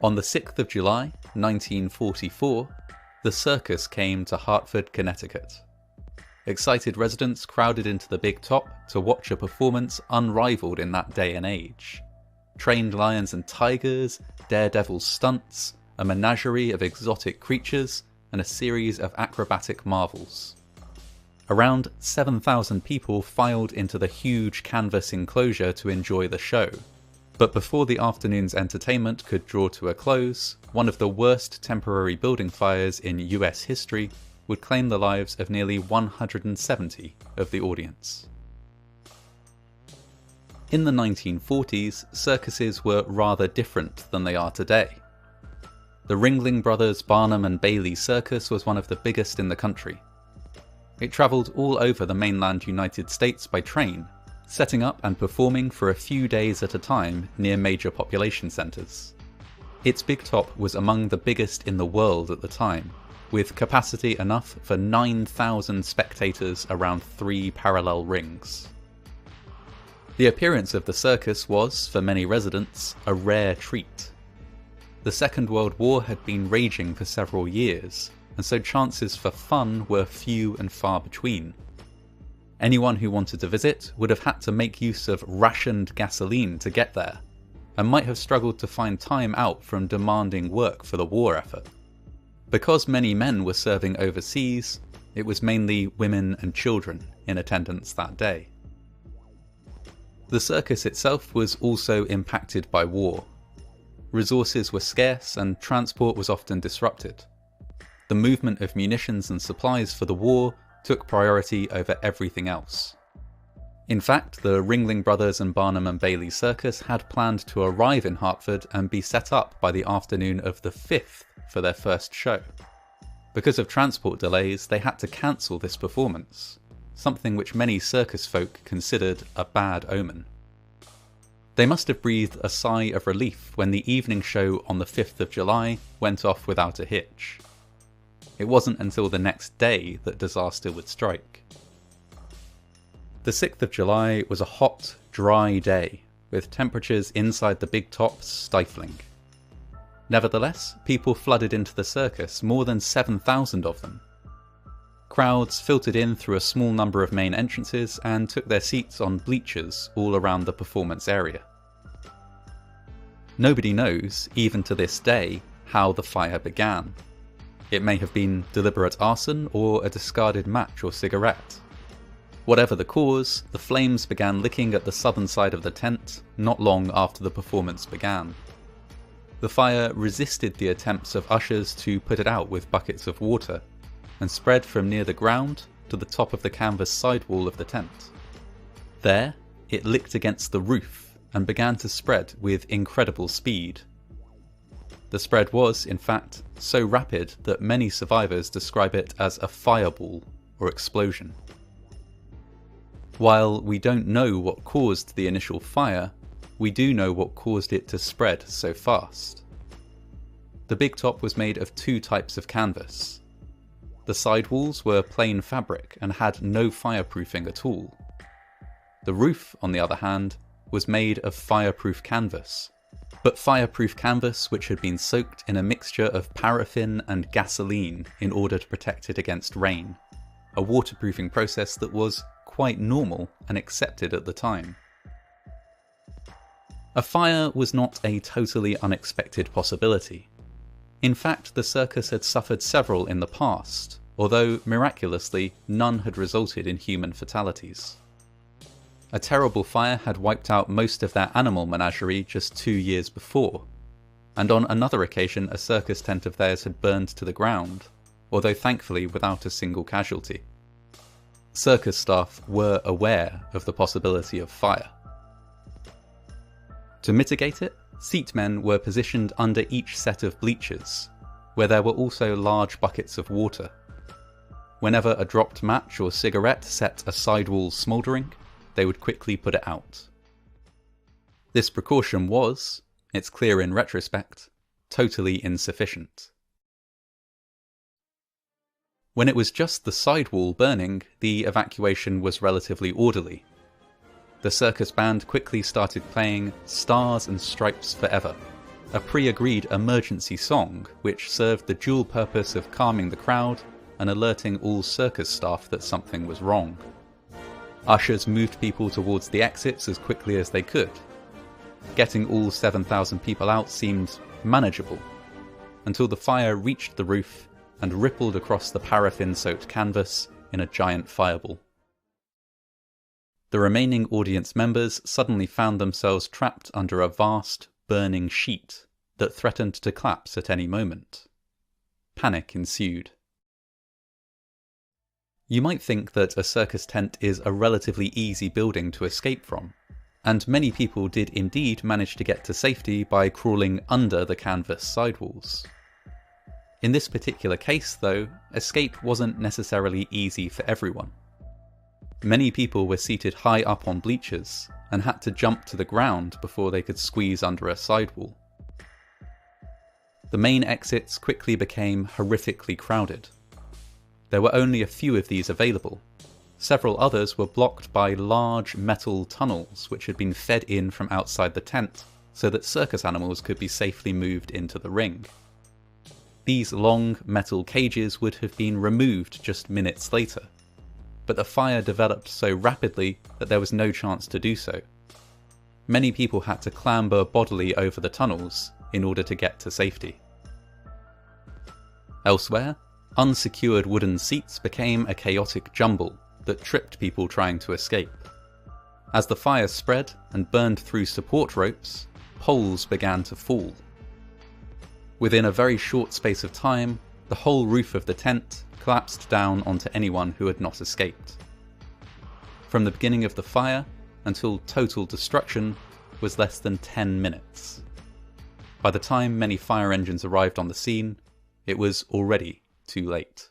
On the 6th of July, 1944, the circus came to Hartford, Connecticut. Excited residents crowded into the big top to watch a performance unrivaled in that day and age. Trained lions and tigers, daredevil stunts, a menagerie of exotic creatures, and a series of acrobatic marvels. Around 7,000 people filed into the huge canvas enclosure to enjoy the show. But before the afternoon's entertainment could draw to a close, one of the worst temporary building fires in US history would claim the lives of nearly 170 of the audience. In the 1940s, circuses were rather different than they are today. The Ringling Brothers Barnum and Bailey Circus was one of the biggest in the country. It travelled all over the mainland United States by train, setting up and performing for a few days at a time near major population centres. Its big top was among the biggest in the world at the time, with capacity enough for 9,000 spectators around 3 parallel rings. The appearance of the circus was, for many residents, a rare treat. The Second World War had been raging for several years, and so chances for fun were few and far between. Anyone who wanted to visit would have had to make use of rationed gasoline to get there, and might have struggled to find time out from demanding work for the war effort. Because many men were serving overseas, it was mainly women and children in attendance that day. The circus itself was also impacted by war. Resources were scarce and transport was often disrupted. The movement of munitions and supplies for the war took priority over everything else. In fact, the Ringling Brothers and Barnum and Bailey Circus had planned to arrive in Hartford and be set up by the afternoon of the 5th for their first show. Because of transport delays, they had to cancel this performance, something which many circus folk considered a bad omen. They must have breathed a sigh of relief when the evening show on the 5th of July went off without a hitch. It wasn't until the next day that disaster would strike. The 6th of July was a hot, dry day, with temperatures inside the big tops stifling. Nevertheless, people flooded into the circus, more than 7,000 of them. Crowds filtered in through a small number of main entrances and took their seats on bleachers all around the performance area. Nobody knows, even to this day, how the fire began. It may have been deliberate arson or a discarded match or cigarette. Whatever the cause, the flames began licking at the southern side of the tent not long after the performance began. The fire resisted the attempts of ushers to put it out with buckets of water, and spread from near the ground to the top of the canvas sidewall of the tent. There, it licked against the roof and began to spread with incredible speed. The spread was, in fact, so rapid that many survivors describe it as a fireball or explosion. While we don't know what caused the initial fire, we do know what caused it to spread so fast. The big top was made of 2 types of canvas. The sidewalls were plain fabric and had no fireproofing at all. The roof, on the other hand, was made of fireproof canvas, but fireproof canvas which had been soaked in a mixture of paraffin and gasoline in order to protect it against rain, a waterproofing process that was quite normal and accepted at the time. A fire was not a totally unexpected possibility. In fact, the circus had suffered several in the past, although miraculously none had resulted in human fatalities. A terrible fire had wiped out most of their animal menagerie just 2 years before, and on another occasion a circus tent of theirs had burned to the ground, although thankfully without a single casualty. Circus staff were aware of the possibility of fire. To mitigate it, seatmen were positioned under each set of bleachers, where there were also large buckets of water. Whenever a dropped match or cigarette set a sidewall smouldering, they would quickly put it out. This precaution was, it's clear in retrospect, totally insufficient. When it was just the sidewall burning, the evacuation was relatively orderly. The circus band quickly started playing Stars and Stripes Forever, a pre-agreed emergency song which served the dual purpose of calming the crowd and alerting all circus staff that something was wrong. Ushers moved people towards the exits as quickly as they could. Getting all 7,000 people out seemed manageable, until the fire reached the roof and rippled across the paraffin-soaked canvas in a giant fireball. The remaining audience members suddenly found themselves trapped under a vast, burning sheet that threatened to collapse at any moment. Panic ensued. You might think that a circus tent is a relatively easy building to escape from, and many people did indeed manage to get to safety by crawling under the canvas sidewalls. In this particular case, though, escape wasn't necessarily easy for everyone. Many people were seated high up on bleachers and had to jump to the ground before they could squeeze under a sidewall. The main exits quickly became horrifically crowded. There were only a few of these available. Several others were blocked by large metal tunnels which had been fed in from outside the tent so that circus animals could be safely moved into the ring. These long metal cages would have been removed just minutes later, but the fire developed so rapidly that there was no chance to do so. Many people had to clamber bodily over the tunnels in order to get to safety. Elsewhere, unsecured wooden seats became a chaotic jumble that tripped people trying to escape. As the fire spread and burned through support ropes, poles began to fall. Within a very short space of time, the whole roof of the tent collapsed down onto anyone who had not escaped. From the beginning of the fire until total destruction was less than 10 minutes. By the time many fire engines arrived on the scene, it was already too late.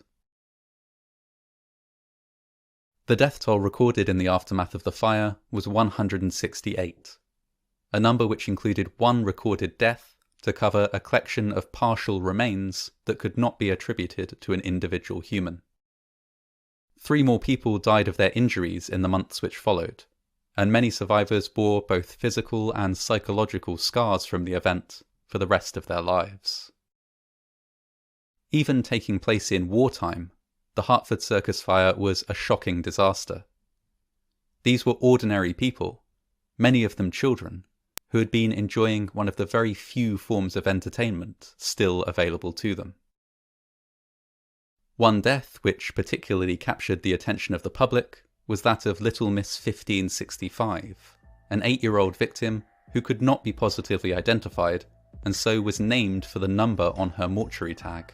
The death toll recorded in the aftermath of the fire was 168, a number which included one recorded death to cover a collection of partial remains that could not be attributed to an individual human. 3 more people died of their injuries in the months which followed, and many survivors bore both physical and psychological scars from the event for the rest of their lives. Even taking place in wartime, the Hartford circus fire was a shocking disaster. These were ordinary people, many of them children, who had been enjoying one of the very few forms of entertainment still available to them. One death which particularly captured the attention of the public was that of Little Miss 1565, an 8-year-old victim who could not be positively identified and so was named for the number on her mortuary tag.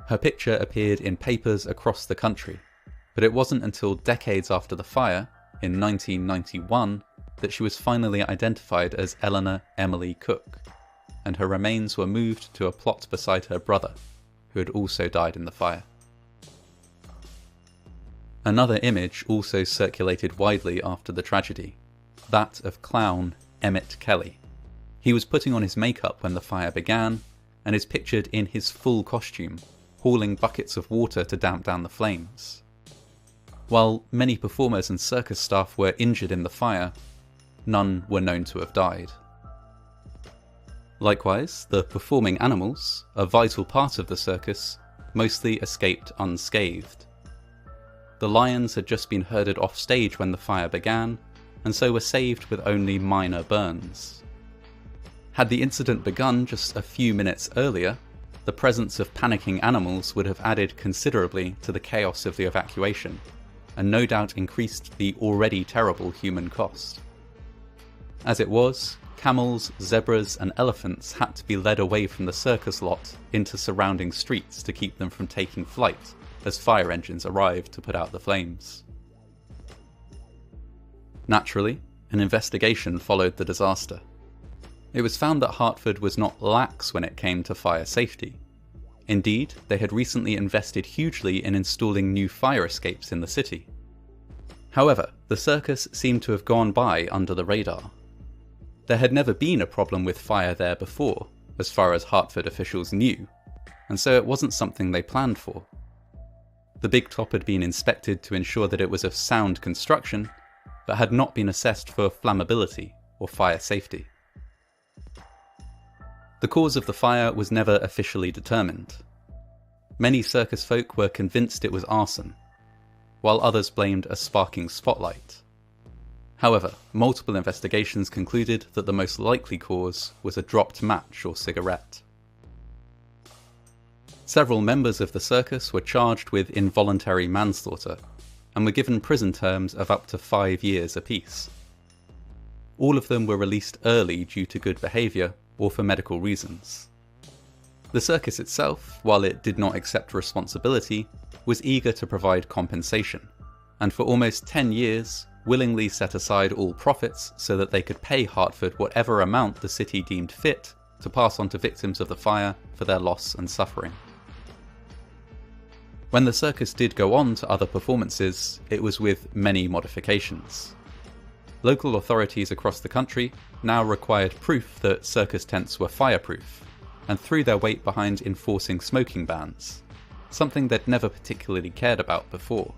Her picture appeared in papers across the country, but it wasn't until decades after the fire, in 1991, that she was finally identified as Eleanor Emily Cook, and her remains were moved to a plot beside her brother, who had also died in the fire. Another image also circulated widely after the tragedy, that of clown Emmett Kelly. He was putting on his makeup when the fire began, and is pictured in his full costume, hauling buckets of water to damp down the flames. While many performers and circus staff were injured in the fire, none were known to have died. Likewise, the performing animals, a vital part of the circus, mostly escaped unscathed. The lions had just been herded off stage when the fire began, and so were saved with only minor burns. Had the incident begun just a few minutes earlier, the presence of panicking animals would have added considerably to the chaos of the evacuation, and no doubt increased the already terrible human cost. As it was, camels, zebras and elephants had to be led away from the circus lot into surrounding streets to keep them from taking flight as fire engines arrived to put out the flames. Naturally, an investigation followed the disaster. It was found that Hartford was not lax when it came to fire safety. Indeed, they had recently invested hugely in installing new fire escapes in the city. However, the circus seemed to have gone by under the radar. There had never been a problem with fire there before, as far as Hartford officials knew, and so it wasn't something they planned for. The big top had been inspected to ensure that it was of sound construction, but had not been assessed for flammability or fire safety. The cause of the fire was never officially determined. Many circus folk were convinced it was arson, while others blamed a sparking spotlight. However, multiple investigations concluded that the most likely cause was a dropped match or cigarette. Several members of the circus were charged with involuntary manslaughter and were given prison terms of up to 5 years apiece. All of them were released early due to good behaviour or for medical reasons. The circus itself, while it did not accept responsibility, was eager to provide compensation, and for almost 10 years willingly set aside all profits so that they could pay Hartford whatever amount the city deemed fit to pass on to victims of the fire for their loss and suffering. When the circus did go on to other performances, it was with many modifications. Local authorities across the country now required proof that circus tents were fireproof, and threw their weight behind enforcing smoking bans, something they'd never particularly cared about before.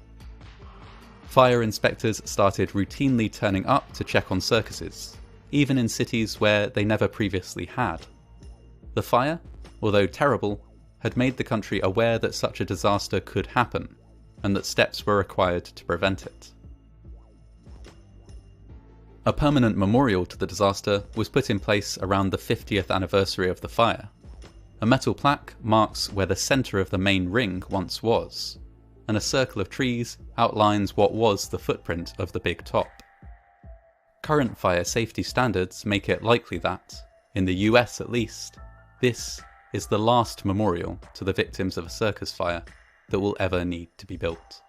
Fire inspectors started routinely turning up to check on circuses, even in cities where they never previously had. The fire, although terrible, had made the country aware that such a disaster could happen, and that steps were required to prevent it. A permanent memorial to the disaster was put in place around the 50th anniversary of the fire. A metal plaque marks where the centre of the main ring once was, and a circle of trees outlines what was the footprint of the big top. Current fire safety standards make it likely that, in the US at least, this is the last memorial to the victims of a circus fire that will ever need to be built.